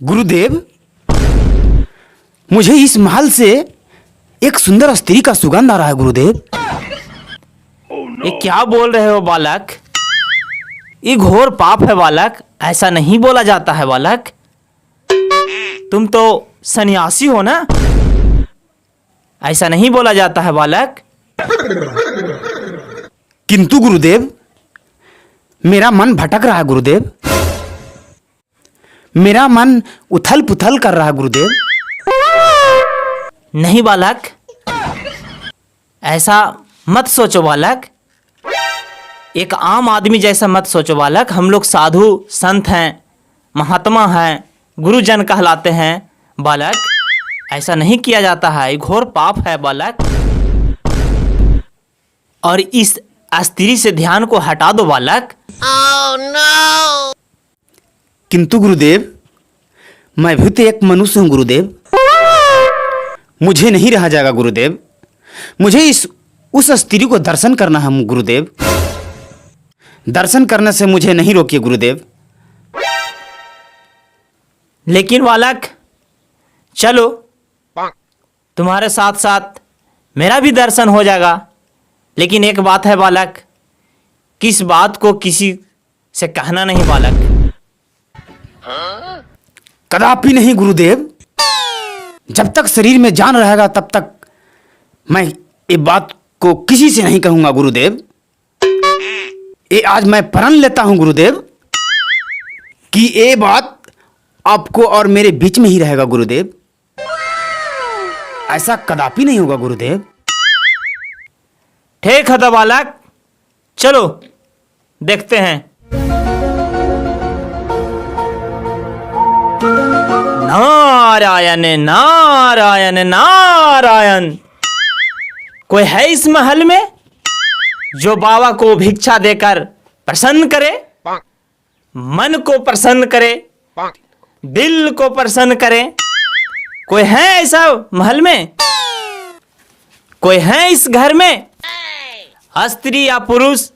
गुरुदेव, मुझे इस महल से एक सुंदर स्त्री का सुगंध आ रहा है गुरुदेव। ये क्या बोल रहे हो बालक? ये घोर पाप है बालक, ऐसा नहीं बोला जाता है बालक। तुम तो सन्यासी हो ना, ऐसा नहीं बोला जाता है बालक। किंतु गुरुदेव, मेरा मन भटक रहा है गुरुदेव, मेरा मन उथल पुथल कर रहा है गुरुदेव। नहीं बालक, ऐसा मत सोचो बालक, एक आम आदमी जैसा मत सोचो बालक। हम लोग साधु संत हैं, महात्मा हैं, गुरुजन कहलाते हैं बालक। ऐसा नहीं किया जाता है, ये घोर पाप है बालक। और इस स्त्री से ध्यान को हटा दो बालक। किंतु गुरुदेव, मैं भी तो एक मनुष्य हूं गुरुदेव, मुझे नहीं रहा जाएगा गुरुदेव। मुझे उस स्त्री को दर्शन करना है गुरुदेव। दर्शन करने से मुझे नहीं रोकिए गुरुदेव। लेकिन बालक चलो, तुम्हारे साथ साथ मेरा भी दर्शन हो जाएगा। लेकिन एक बात है बालक, किस बात को किसी से कहना नहीं बालक। कदापि नहीं गुरुदेव, जब तक शरीर में जान रहेगा तब तक मैं ये बात को किसी से नहीं कहूंगा गुरुदेव। ये आज मैं प्रण लेता हूं गुरुदेव कि ये बात आपको और मेरे बीच में ही रहेगा गुरुदेव। ऐसा कदापि नहीं होगा गुरुदेव। ठीक है तो बालक, चलो देखते हैं। नारायण नारायण नारायण। कोई है इस महल में जो बाबा को भिक्षा देकर प्रसन्न करे, मन को प्रसन्न करे, दिल को प्रसन्न करे? कोई है ऐसा महल में? कोई है इस घर में? स्त्री या पुरुष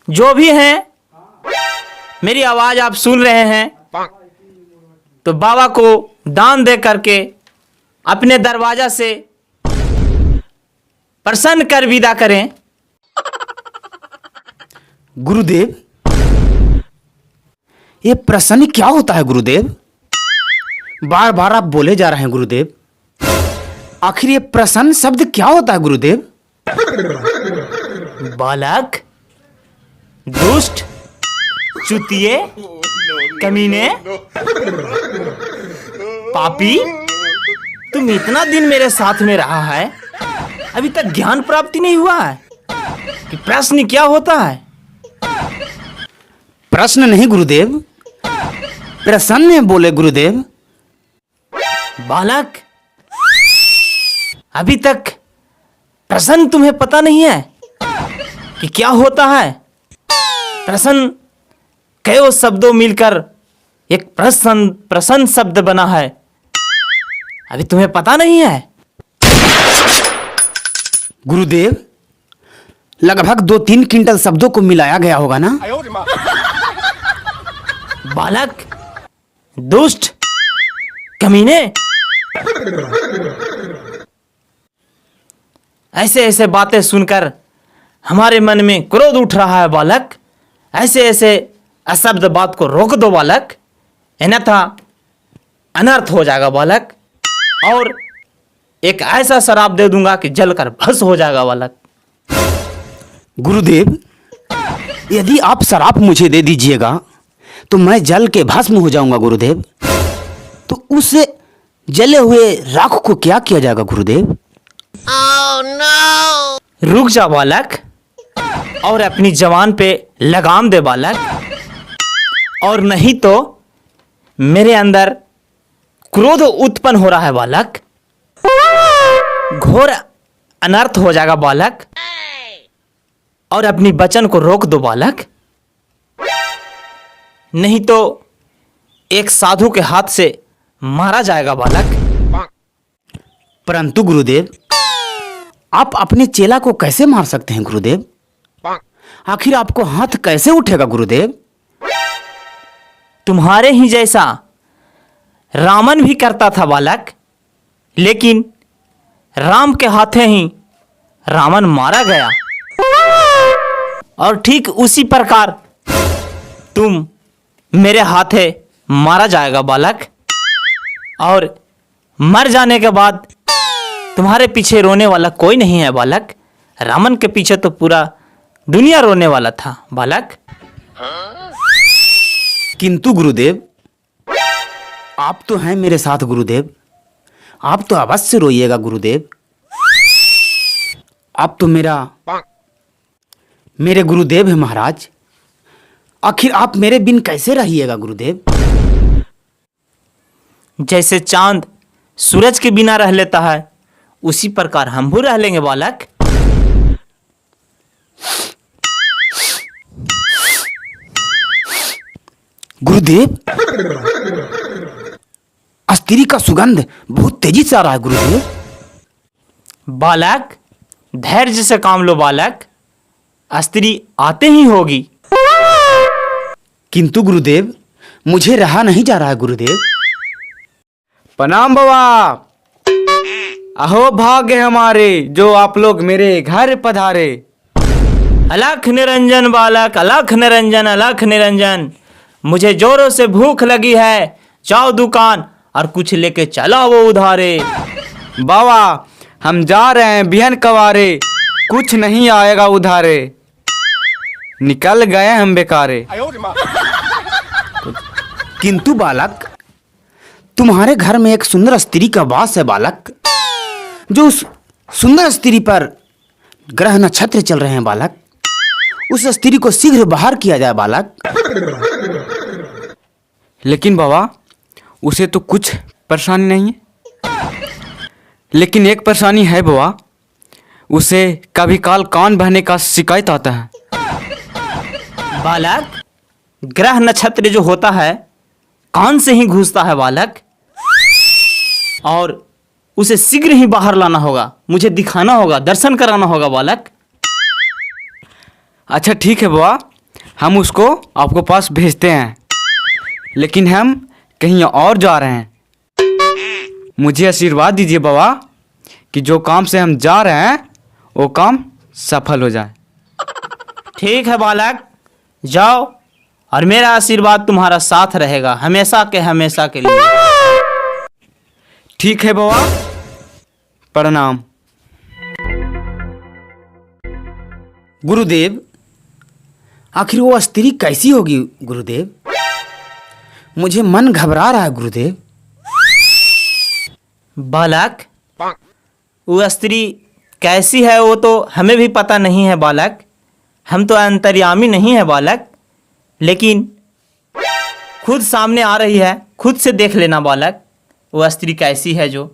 जो भी हैं, मेरी आवाज आप सुन रहे हैं तो बाबा को दान दे करके अपने दरवाजा से प्रसन्न कर विदा करें। गुरुदेव, ये प्रसन्न क्या होता है गुरुदेव? बार बार आप बोले जा रहे हैं गुरुदेव। आखिर ये प्रसन्न शब्द क्या होता है गुरुदेव? बालक, दुष्ट, चुतिए, कमीने, पापी, तुम इतना दिन मेरे साथ में रहा है, अभी तक ज्ञान प्राप्ति नहीं हुआ है कि प्रश्न क्या होता है? प्रश्न नहीं गुरुदेव, प्रसन्न बोले गुरुदेव। बालक, अभी तक प्रसन्न तुम्हें पता नहीं है कि क्या होता है? प्रसन्न कई शब्दों मिलकर एक प्रसन्न शब्द बना है, अभी तुम्हें पता नहीं है? गुरुदेव, लगभग 2-3 क्विंटल शब्दों को मिलाया गया होगा ना? बालक, दुष्ट, कमीने, ऐसे ऐसे बातें सुनकर हमारे मन में क्रोध उठ रहा है बालक। ऐसे ऐसे अशब्द बात को रोक दो बालक, अन्यथा अनर्थ हो जाएगा बालक, और एक ऐसा शराप दे दूंगा कि जलकर भस्म हो जाएगा बालक। गुरुदेव, यदि आप शराप मुझे दे दीजिएगा तो मैं जल के भस्म हो जाऊंगा गुरुदेव। तो उस जले हुए राख को क्या किया जाएगा गुरुदेव? रुक जा बालक और अपनी जवान पे लगाम दे बालक, और नहीं तो मेरे अंदर क्रोध उत्पन्न हो रहा है बालक, घोर अनर्थ हो जाएगा बालक, और अपनी वचन को रोक दो बालक, नहीं तो एक साधु के हाथ से मारा जाएगा बालक। परंतु गुरुदेव, आप अपने चेला को कैसे मार सकते हैं गुरुदेव? आखिर आपको हाथ कैसे उठेगा गुरुदेव? तुम्हारे ही जैसा रावण भी करता था बालक, लेकिन राम के हाथे ही रावण मारा गया। और ठीक उसी प्रकार तुम मेरे हाथे मारा जाएगा बालक। और मर जाने के बाद तुम्हारे पीछे रोने वाला कोई नहीं है बालक। रावण के पीछे तो पूरा दुनिया रोने वाला था बालक। किंतु गुरुदेव, आप तो हैं मेरे साथ गुरुदेव, आप तो अवश्य रोइएगा गुरुदेव। आप तो मेरे गुरुदेव हैं महाराज। आखिर आप मेरे बिन कैसे रहिएगा गुरुदेव? जैसे चांद सूरज के बिना रह लेता है, उसी प्रकार हम भी रह लेंगे बालक। गुरुदेव, स्त्री का सुगंध बहुत तेजी से आ रहा है गुरुदेव। बालक, धैर्य से काम लो बालक, स्त्री आते ही होगी। किंतु गुरुदेव, मुझे रहा नहीं जा रहा है गुरुदेव। प्रणाम बाबा। अहो भाग्य हमारे जो आप लोग मेरे घर पधारे। अलख निरंजन बालक, अलख निरंजन, अलख निरंजन। मुझे जोरों से भूख लगी है, जाओ दुकान और कुछ लेके चला वो उधारे। बाबा, हम जा रहे हैं बिहन कवारे, कुछ नहीं आएगा उधारे, निकल गए हम बेकारे। किंतु बालक, तुम्हारे घर में एक सुंदर स्त्री का वास है बालक। जो उस सुंदर स्त्री पर ग्रह नक्षत्र चल रहे हैं बालक, उस स्त्री को शीघ्र बाहर किया जाए बालक। लेकिन बाबा, उसे तो कुछ परेशानी नहीं है। लेकिन एक परेशानी है बाबा, उसे कभी काल कान बहने का शिकायत आता है। बालक, ग्रह नक्षत्र जो होता है कान से ही घुसता है बालक, और उसे शीघ्र ही बाहर लाना होगा, मुझे दिखाना होगा, दर्शन कराना होगा बालक। अच्छा ठीक है बाबा, हम उसको आपको पास भेजते हैं, लेकिन हम कहीं और जा रहे हैं। मुझे आशीर्वाद दीजिए बाबा कि जो काम से हम जा रहे हैं वो काम सफल हो जाए। ठीक है बालक, जाओ, और मेरा आशीर्वाद तुम्हारा साथ रहेगा हमेशा के हमेशा के लिए। ठीक है बाबा, प्रणाम। गुरुदेव, आखिर वो स्त्री कैसी होगी गुरुदेव? मुझे मन घबरा रहा है गुरुदेव। बालक, वो स्त्री कैसी है वो तो हमें भी पता नहीं है बालक, हम तो अंतर्यामी नहीं है बालक, लेकिन खुद सामने आ रही है, खुद से देख लेना बालक वो स्त्री कैसी है जो।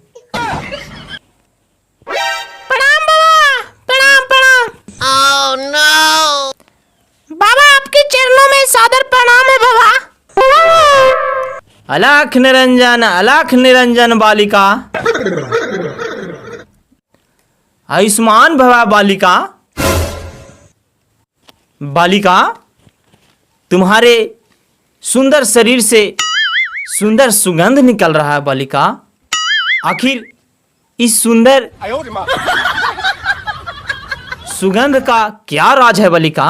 प्रणाम बाबा, प्रणाम प्रणाम। ओह नो बाबा, आपके चरणों में सादर प्रणाम है बाबा। अलख निरंजन, अलख निरंजन बालिका, आयुष्मान भवा बालिका। बालिका, तुम्हारे सुंदर शरीर से सुंदर सुगंध निकल रहा है बालिका। आखिर इस सुंदर सुगंध का क्या राज है बालिका?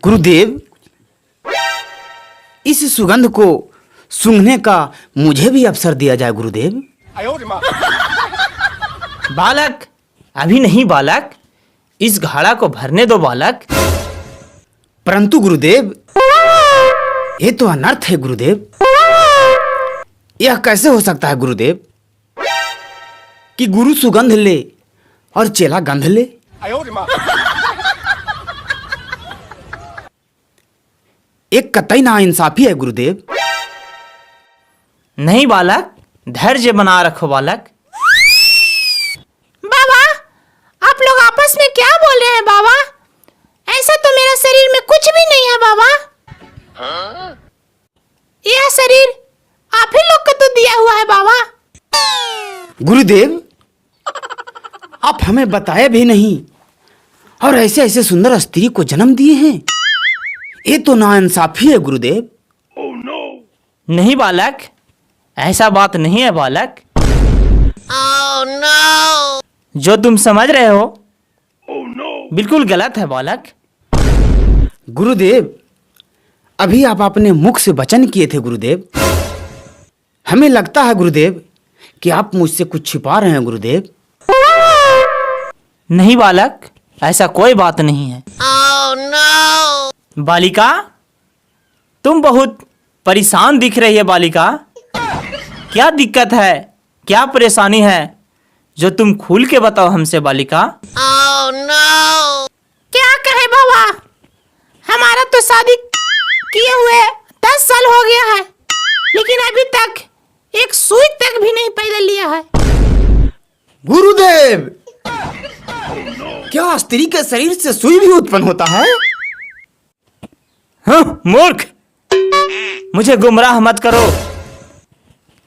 गुरुदेव, इस सुगंध को सूंघने का मुझे भी अवसर दिया जाए गुरुदेव। बालक, अभी नहीं बालक, इस घड़ा को भरने दो बालक। परंतु गुरुदेव, ये तो अनर्थ है गुरुदेव। यह कैसे हो सकता है गुरुदेव कि गुरु सुगंध ले और चेला गंध ले? एक कतई नाइंसाफी है गुरुदेव। नहीं बालक, धैर्य बना रखो बालक। बाबा, आप लोग आपस में क्या बोल रहे हैं बाबा? ऐसा तो मेरा शरीर में कुछ भी नहीं है बाबा। यह शरीर आप ही लोग को तो दिया हुआ है बाबा। गुरुदेव, आप हमें बताए भी नहीं और ऐसे ऐसे सुंदर स्त्री को जन्म दिए हैं। ये तो नाइंसाफी है गुरुदेव। नहीं बालक, ऐसा बात नहीं है बालक। जो तुम समझ रहे हो बिल्कुल गलत है बालक। गुरुदेव, अभी आप अपने मुख से वचन किए थे गुरुदेव। हमें लगता है गुरुदेव कि आप मुझसे कुछ छिपा रहे हैं गुरुदेव। नहीं बालक, ऐसा कोई बात नहीं है। बालिका, तुम बहुत परेशान दिख रही है बालिका। क्या दिक्कत है, क्या परेशानी है जो तुम खुल के बताओ हमसे बालिका। क्या कहे बाबा, हमारा तो शादी किए हुए 10 साल हो गया है, लेकिन अभी तक एक सुई तक भी नहीं पैदा लिया है। गुरुदेव, क्या स्त्री के शरीर से सुई भी उत्पन्न होता है? हाँ, मूर्ख, मुझे गुमराह मत करो।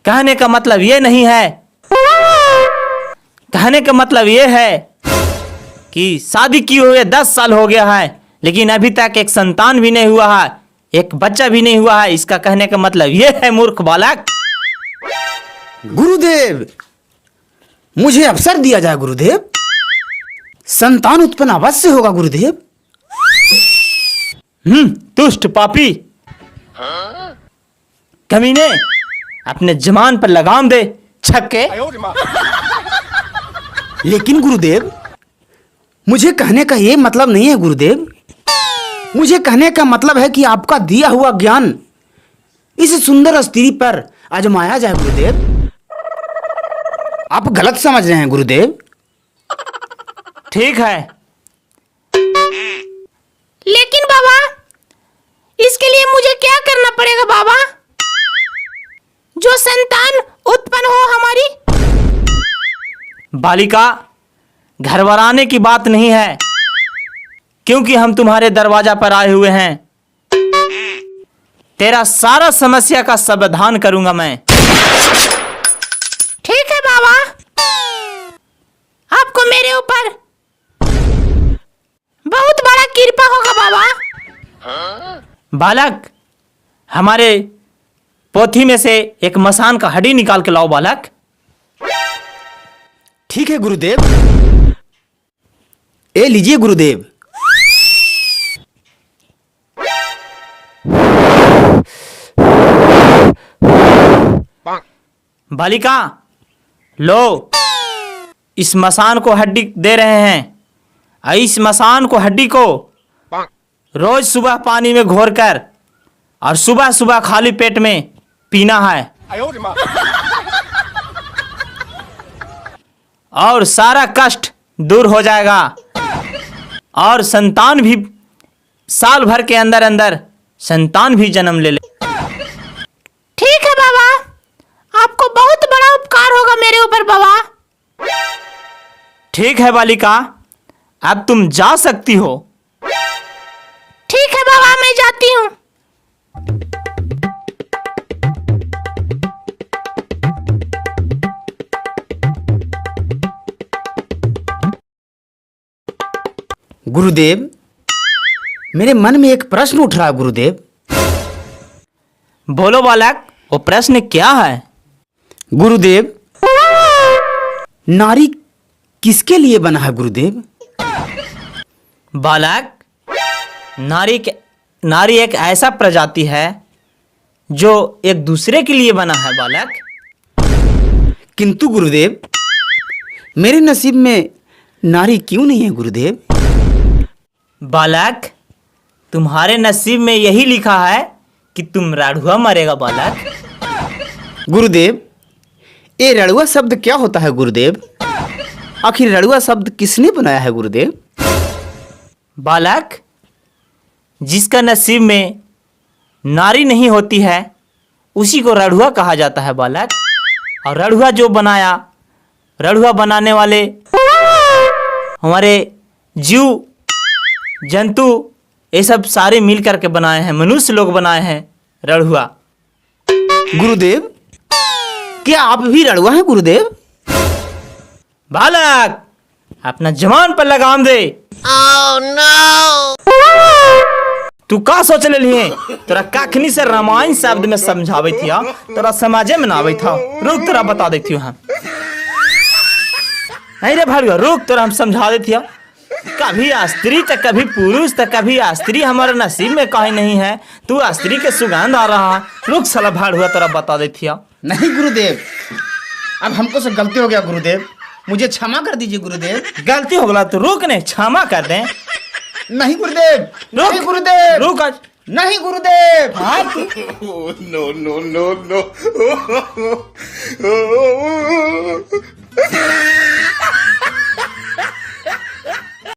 कहने का मतलब ये नहीं है, कहने का मतलब ये है कि शादी किए हुए 10 साल हो गया है, लेकिन अभी तक एक संतान भी नहीं हुआ है, एक बच्चा भी नहीं हुआ है। इसका कहने का मतलब ये है मूर्ख बालक। गुरुदेव, मुझे अवसर दिया जाए गुरुदेव। संतान उत्पन्न अवश्य होगा गुरुदेव। दुष्ट पापी, कमीने, अपने जमान पर लगाम दे छक्के। लेकिन गुरुदेव, मुझे कहने का ये मतलब नहीं है गुरुदेव। मुझे कहने का मतलब है कि आपका दिया हुआ ज्ञान इस सुंदर स्त्री पर आजमाया जाए गुरुदेव। आप गलत समझ रहे हैं गुरुदेव। ठीक है, लेकिन बाबा, इसके लिए मुझे क्या करना पड़ेगा बाबा, जो संतान उत्पन्न हो हमारी? बालिका, घरवराने की बात नहीं है, क्योंकि हम तुम्हारे दरवाजा पर आए हुए हैं। तेरा सारा समस्या का समाधान करूंगा मैं। ठीक है बाबा, आपको मेरे ऊपर बहुत बड़ा कृपा होगा बाबा। बालक, हमारे पोथी में से एक मसान का हड्डी निकाल के लाओ बालक। ठीक है गुरुदेव। ए लीजिए गुरुदेव। बालिका, लो, इस मसान को हड्डी दे रहे हैं। इस मसान को हड्डी को रोज सुबह पानी में घोरकर और सुबह सुबह खाली पेट में पीना है, और सारा कष्ट दूर हो जाएगा और संतान भी साल भर के अंदर अंदर संतान भी जन्म ले ले। ठीक है बाबा, आपको बहुत बड़ा उपकार होगा मेरे ऊपर बाबा। ठीक है बालिका, अब तुम जा सकती हो। ठीक है बाबा, मैं जाती हूँ। गुरुदेव, मेरे मन में एक प्रश्न उठ रहा है गुरुदेव। बोलो बालक, वो प्रश्न क्या है? गुरुदेव, नारी किसके लिए बना है गुरुदेव? बालक, नारी एक ऐसा प्रजाति है जो एक दूसरे के लिए बना है बालक। किंतु गुरुदेव, मेरे नसीब में नारी क्यों नहीं है गुरुदेव? बालक, तुम्हारे नसीब में यही लिखा है कि तुम राढ़ुआ मरेगा बालक। गुरुदेव, ये रड़ुआ शब्द क्या होता है गुरुदेव? आखिर रड़ुआ शब्द किसने बनाया है गुरुदेव? बालक, जिसका नसीब में नारी नहीं होती है उसी को रढ़ुआ कहा जाता है बालक। और रढ़ुआ जो बनाया, रढ़ुआ बनाने वाले हमारे जीव जंतु ये सब सारे मिल करके बनाए हैं, मनुष्य लोग बनाए हैं रढ़ुआ। गुरुदेव, क्या आप भी रड़ुआ हैं गुरुदेव? बालक, अपना जवान पर लगाम दे। तू का सोच लिए? तोरा काखनी से रामायण शब्द में समझावे थिया, तोरा समाजे में ना आवे था। रुक, तोरा बता देती हूँ हम। नहीं रे भालुआ, रुक, तोरा हम समझा देती हूँ। कभी स्त्री तो कभी पुरुष तो कभी स्त्री हमारे नसीब में कहीं नहीं है। तू स्त्री के सुगंध आ रहा। रुक साला भालुआ, तोरा बता देती हूँ। नहीं गुरुदेव, अब हमको से गलती हो गया गुरुदेव, मुझे क्षमा कर दीजिए गुरुदेव। गलती हो गया तो रुक, ने क्षमा कर दे। नहीं गुरुदेव, रुक नहीं गुरुदेव, रुक आज। नहीं गुरुदेव। no.